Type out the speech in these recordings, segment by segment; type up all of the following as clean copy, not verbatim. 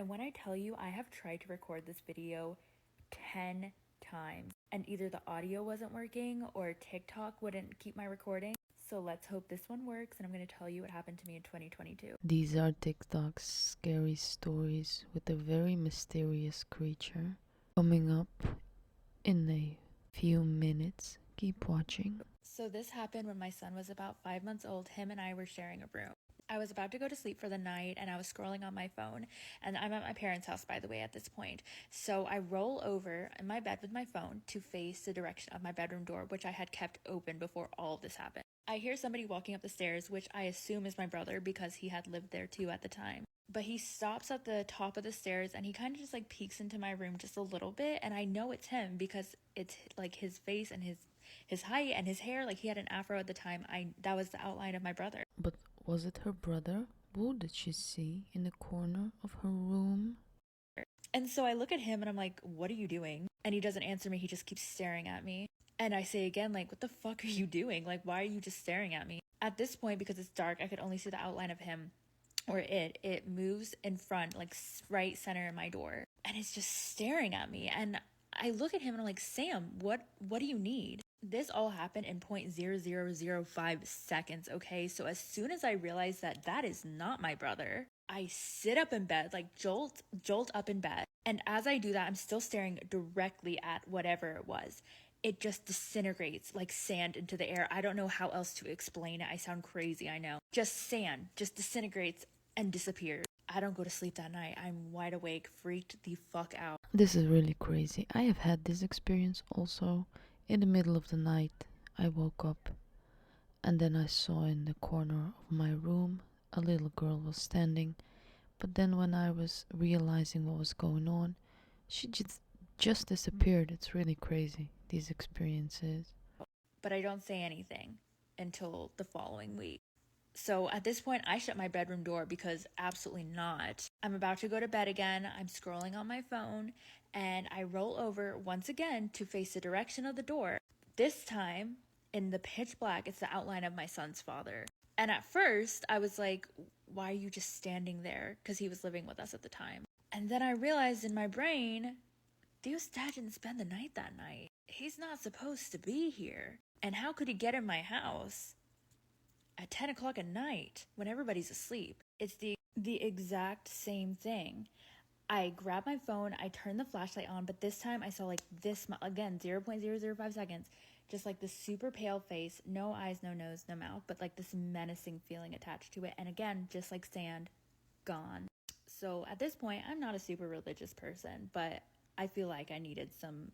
And when I tell you, I have tried to record this video 10 times, and either the audio wasn't working or TikTok wouldn't keep my recording. So let's hope this one works, and I'm going to tell you what happened to me in 2022. These are TikTok's scary stories with a very mysterious creature coming up in a few minutes. Keep watching. So this happened when my son was about 5 months old. Him and I were sharing a room. I was about to go to sleep for the night and I was scrolling on my phone, and I'm at my parents' house, by the way, at this point. So I roll over in my bed with my phone to face the direction of my bedroom door, which I had kept open before all of this happened. I hear somebody walking up the stairs, which I assume is my brother because he had lived there too at the time. But he stops at the top of the stairs and he kind of just like peeks into my room just a little bit, and I know it's him because it's like his face and his height and his hair, like he had an afro at the time. That was the outline of my brother. But was it her brother? Who did she see in the corner of her room? And so I look at him and I'm like, what are you doing? And he doesn't answer me. He just keeps staring at me. And I say again, like, what the fuck are you doing? Like, why are you just staring at me? At this point, because it's dark, I could only see the outline of him, or it moves in front, like right center in my door. And it's just staring at me. And I look at him and I'm like, Sam, what do you need? This all happened in 0.0005 seconds, okay? So as soon as I realize that that is not my brother, I sit up in bed, like jolt up in bed. And as I do that, I'm still staring directly at whatever it was. It just disintegrates like sand into the air. I don't know how else to explain it. I sound crazy, I know. Just sand, just disintegrates and disappears. I don't go to sleep that night. I'm wide awake, freaked the fuck out. This is really crazy. I have had this experience also. In the middle of the night, I woke up and then I saw in the corner of my room a little girl was standing. But then when I was realizing what was going on, she just disappeared. It's really crazy, these experiences. But I don't say anything until the following week. So at this point, I shut my bedroom door because absolutely not. I'm about to go to bed again. I'm scrolling on my phone and I roll over once again to face the direction of the door. This time, in the pitch black, it's the outline of my son's father. And at first, I was like, why are you just standing there? Because he was living with us at the time. And then I realized in my brain, Theo's dad didn't spend the night that night. He's not supposed to be here. And how could he get in my house at 10 o'clock at night when everybody's asleep? It's the exact same thing. I grab my phone, I turn the flashlight on, but this time I saw like this, again, 0.005 seconds, just like this super pale face, no eyes, no nose, no mouth, but like this menacing feeling attached to it. And again, just like sand, gone. So at this point, I'm not a super religious person, but I feel like I needed some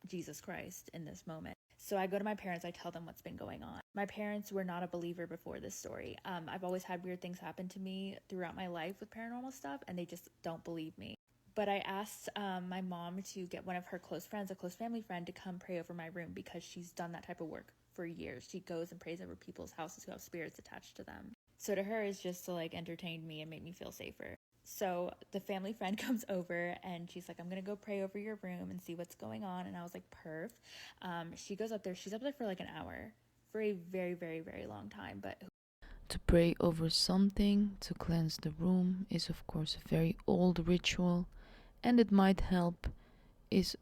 Jesus Christ in this moment. So I go to my parents, I tell them what's been going on. My parents were not a believer before this story. I've always had weird things happen to me throughout my life with paranormal stuff, and they just don't believe me. But I asked my mom to get one of her close friends, a close family friend, to come pray over my room because she's done that type of work for years. She goes and prays over people's houses who have spirits attached to them. So to her, it's just to like entertain me and make me feel safer. So the family friend comes over and she's like, I'm going to go pray over your room and see what's going on. And I was like, perf. She goes up there. She's up there for like an hour, for a very, very, very long time. But To pray over something to cleanse the room is of course a very old ritual, and it might help, is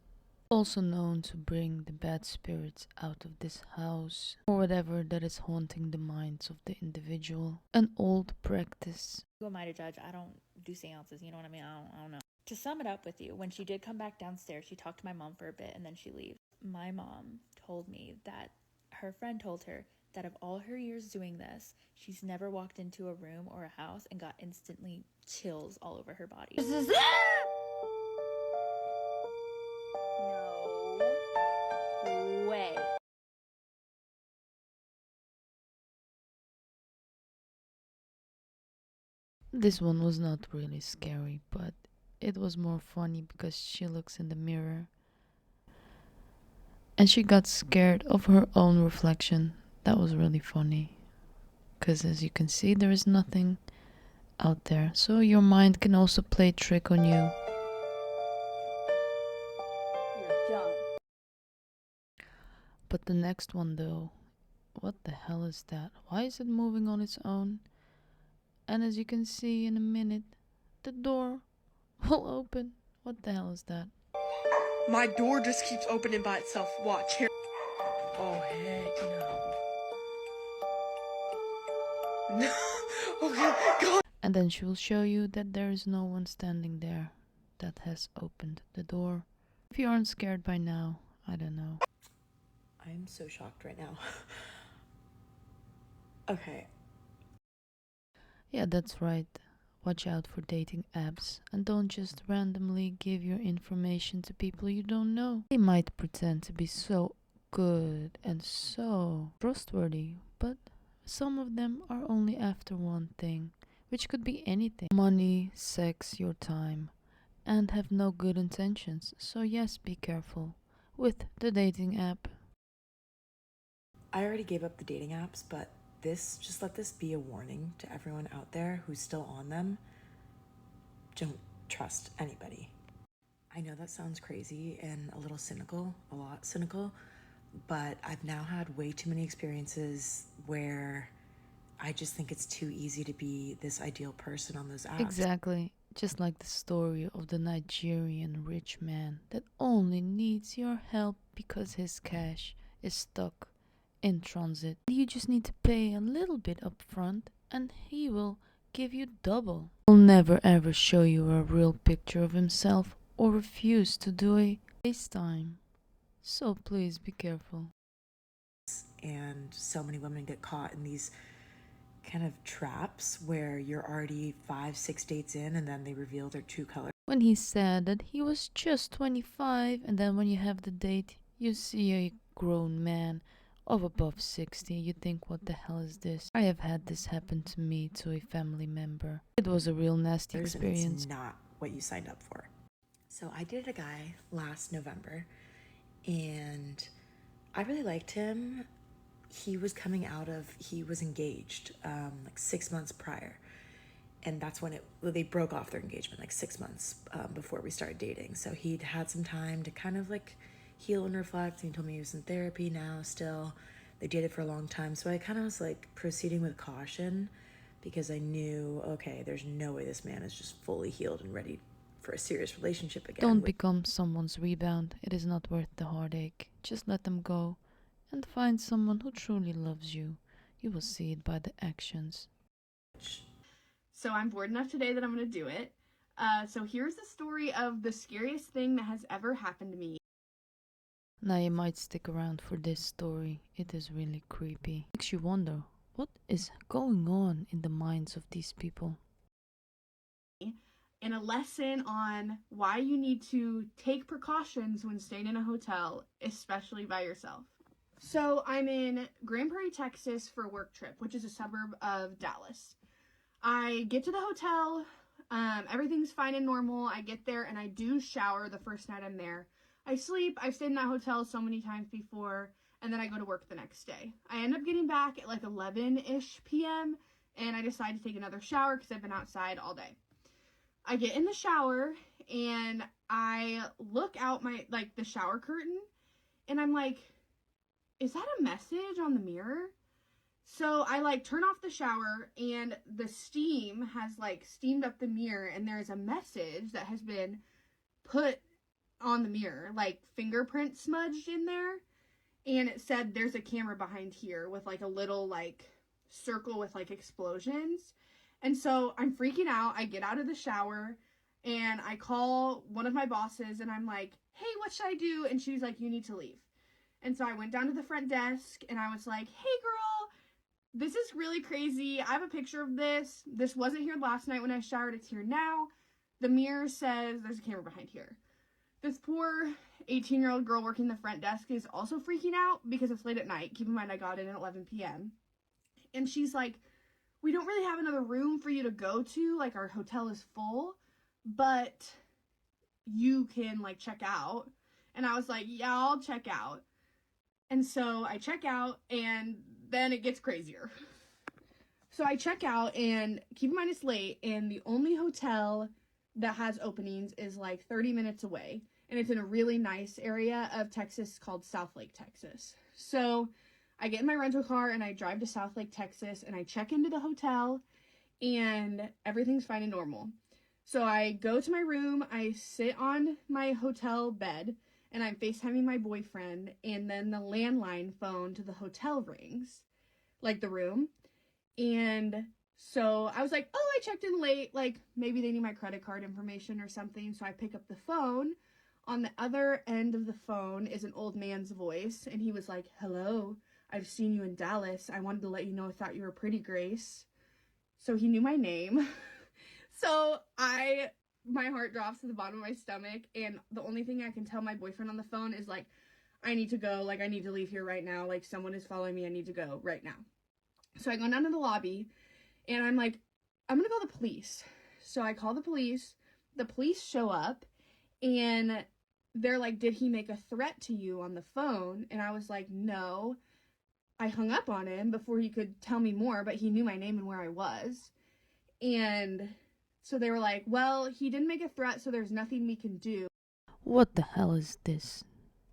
also known to bring the bad spirits out of this house or whatever that is haunting the minds of the individual. An old practice. who am I to judge? I don't do seances, you know what I mean? I don't know. To sum it up with you, when she did come back downstairs, she talked to my mom for a bit and then she leaves. My mom told me that her friend told her that of all her years doing this, she's never walked into a room or a house and got instantly chills all over her body. No way. This one was not really scary, but it was more funny because she looks in the mirror and she got scared of her own reflection. That was really funny because, as you can see, there is nothing out there, so your mind can also play a trick on you. You're done. But the next one though, what the hell is that? Why is it moving on its own? And as you can see in a minute, the door all open. What the hell is that? My door just keeps opening by itself. Watch here. Oh, heck no. Okay, God. And then she will show you that there is no one standing there that has opened the door. If you aren't scared by now, I don't know. I'm so shocked right now. Okay. Yeah, that's right. Watch out for dating apps and don't just randomly give your information to people you don't know. They might pretend to be so good and so trustworthy, but some of them are only after one thing, which could be anything: money, sex, your time, and have no good intentions. So, yes, be careful with the dating app. I already gave up the dating apps, but just let this be a warning to everyone out there who's still on them. Don't trust anybody. I know that sounds crazy and a little cynical, a lot cynical, but I've now had way too many experiences where I just think it's too easy to be this ideal person on those apps. Exactly. Just like the story of the Nigerian rich man that only needs your help because his cash is stuck in transit. You just need to pay a little bit up front and he will give you double. He'll never ever show you a real picture of himself or refuse to do a FaceTime. So please be careful. And so many women get caught in these kind of traps where you're already 5-6 dates in and then they reveal their true color. When he said that he was just 25, and then when you have the date, you see a grown man of above 60, you think, what the hell is this? I have had this happen to me, to a family member. It was a real nasty experience. It's not what you signed up for. So I dated a guy last November and I really liked him. He was engaged like 6 months prior. And that's when they broke off their engagement like 6 months before we started dating. So he'd had some time to kind of like heal and reflect. And he told me he was in therapy now still. They dated for a long time. So I kind of was like proceeding with caution because I knew, okay, there's no way this man is just fully healed and ready for a serious relationship again. Don't become someone's rebound. It is not worth the heartache. Just let them go and find someone who truly loves you. You will see it by the actions. So I'm bored enough today that I'm going to do it. So here's the story of the scariest thing that has ever happened to me. Now you might stick around for this story. It is really creepy. Makes you wonder, what is going on in the minds of these people? And a lesson on why you need to take precautions when staying in a hotel, especially by yourself. So I'm in Grand Prairie, Texas for a work trip, which is a suburb of Dallas. I get to the hotel, everything's fine and normal. I get there and I do shower the first night I'm there. I sleep. I've stayed in that hotel so many times before, and then I go to work the next day. I end up getting back at like 11-ish p.m., and I decide to take another shower because I've been outside all day. I get in the shower, and I look out the shower curtain, and I'm like, is that a message on the mirror? So I turn off the shower and the steam has steamed up the mirror and there's a message that has been put on the mirror, fingerprint smudged in there. And it said there's a camera behind here with a little circle with explosions. And so I'm freaking out. I get out of the shower and I call one of my bosses and I'm like, hey, what should I do? And she's like, you need to leave. And so I went down to the front desk and I was like, hey girl, this is really crazy. I have a picture of this. This wasn't here last night when I showered. It's here now. The mirror says there's a camera behind here. This poor 18-year-old girl working the front desk is also freaking out because it's late at night. Keep in mind, I got in at 11 p.m. And she's like, we don't really have another room for you to go to. Our hotel is full, but you can check out. And I was like, yeah, I'll check out. And so I check out and then it gets crazier. So I check out and keep in mind it's late and the only hotel that has openings is 30 minutes away. And it's in a really nice area of Texas called South Lake, Texas. So I get in my rental car and I drive to South Lake, Texas and I check into the hotel and everything's fine and normal. So I go to my room, I sit on my hotel bed, and I'm FaceTiming my boyfriend, and then the landline phone to the hotel rings, like the room. And so I was like, oh, I checked in late, like maybe they need my credit card information or something. So I pick up the phone. On the other end of the phone is an old man's voice, and he was like, hello, I've seen you in Dallas. I wanted to let you know I thought you were pretty, Grace. So he knew my name. So my heart drops to the bottom of my stomach, and the only thing I can tell my boyfriend on the phone is like, I need to go, like I need to leave here right now, like someone is following me, I need to go right now. So I go down to the lobby, and I'm like, I'm gonna call the police. So I call the police show up, and they're like, did he make a threat to you on the phone? And I was like, no. I hung up on him before he could tell me more, but he knew my name and where I was. And so they were like, well, he didn't make a threat, so there's nothing we can do. What the hell is this?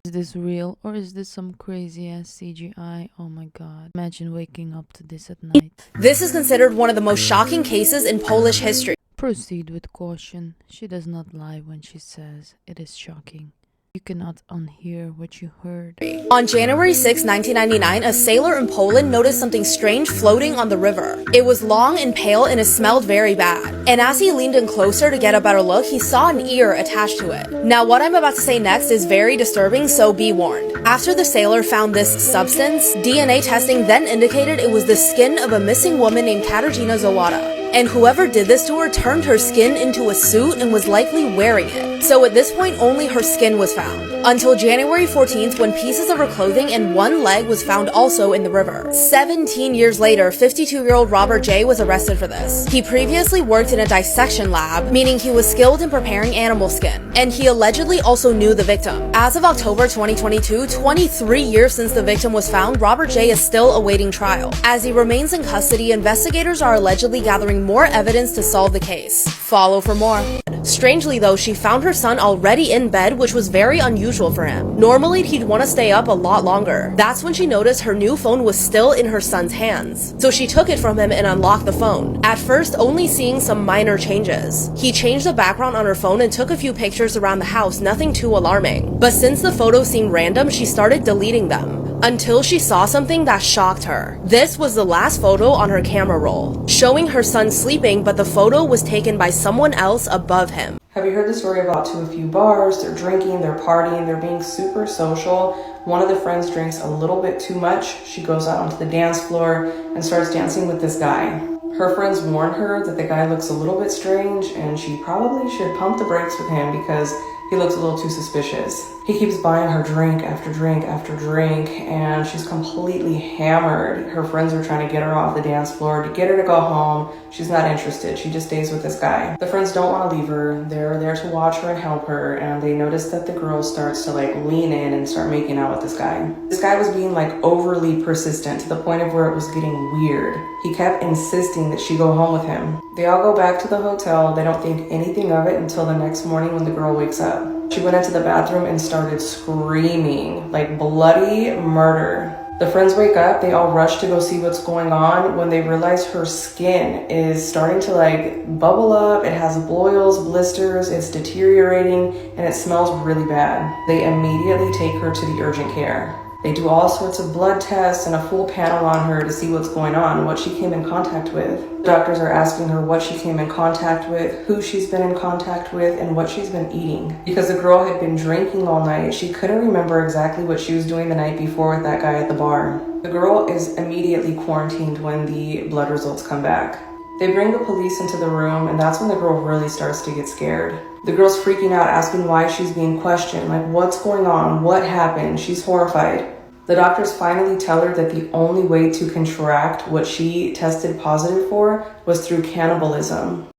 Is this real or is this some crazy ass CGI? Oh my god. Imagine waking up to this at night. This is considered one of the most shocking cases in Polish history. Proceed with caution. She does not lie when she says it is shocking. You cannot unhear what you heard. On January 6, 1999, a sailor in Poland noticed something strange floating on the river. It was long and pale, and it smelled very bad. And as he leaned in closer to get a better look, he saw an ear attached to it. Now, what I'm about to say next is very disturbing, so be warned. After the sailor found this substance, DNA testing then indicated it was the skin of a missing woman named Katarzyna Zawada. And whoever did this to her turned her skin into a suit and was likely wearing it. So at this point, only her skin was found. Until January 14th, when pieces of her clothing and one leg was found also in the river. 17 years later, 52-year-old Robert J. was arrested for this. He previously worked in a dissection lab, meaning he was skilled in preparing animal skin. And he allegedly also knew the victim. As of October 2022, 23 years since the victim was found, Robert J. is still awaiting trial. As he remains in custody, investigators are allegedly gathering more evidence to solve the case. Follow for more. Strangely though, she found her son already in bed, which was very unusual for him. Normally, he'd want to stay up a lot longer. That's when she noticed her new phone was still in her son's hands. So she took it from him and unlocked the phone. At first, only seeing some minor changes. He changed the background on her phone and took a few pictures around the house, nothing too alarming. But since the photos seemed random, she started deleting them. Until she saw something that shocked her. This was the last photo on her camera roll, showing her son sleeping, but the photo was taken by someone else above him. Have you heard the story about to a few bars? They're drinking, they're partying, they're being super social. One of the friends drinks a little bit too much. She goes out onto the dance floor and starts dancing with this guy. Her friends warn her that the guy looks a little bit strange and she probably should pump the brakes with him because he looks a little too suspicious. He keeps buying her drink after drink after drink, and she's completely hammered. Her friends are trying to get her off the dance floor, to get her to go home. She's not interested. She just stays with this guy. The friends don't want to leave her. They're there to watch her and help her, and they notice that the girl starts to lean in and start making out with this guy. This guy was being overly persistent to the point of where it was getting weird. He kept insisting that she go home with him. They all go back to the hotel. They don't think anything of it until the next morning when the girl wakes up. She went into the bathroom and started screaming, like bloody murder. The friends wake up, they all rush to go see what's going on when they realize her skin is starting to bubble up. It has boils, blisters, it's deteriorating, and it smells really bad. They immediately take her to the urgent care. They do all sorts of blood tests and a full panel on her to see what's going on, what she came in contact with. Doctors are asking her what she came in contact with, who she's been in contact with, and what she's been eating. Because the girl had been drinking all night, she couldn't remember exactly what she was doing the night before with that guy at the bar. The girl is immediately quarantined when the blood results come back. They bring the police into the room, and that's when the girl really starts to get scared. The girl's freaking out, asking why she's being questioned, what's going on, what happened. She's horrified. The doctors finally tell her that the only way to contract what she tested positive for was through cannibalism.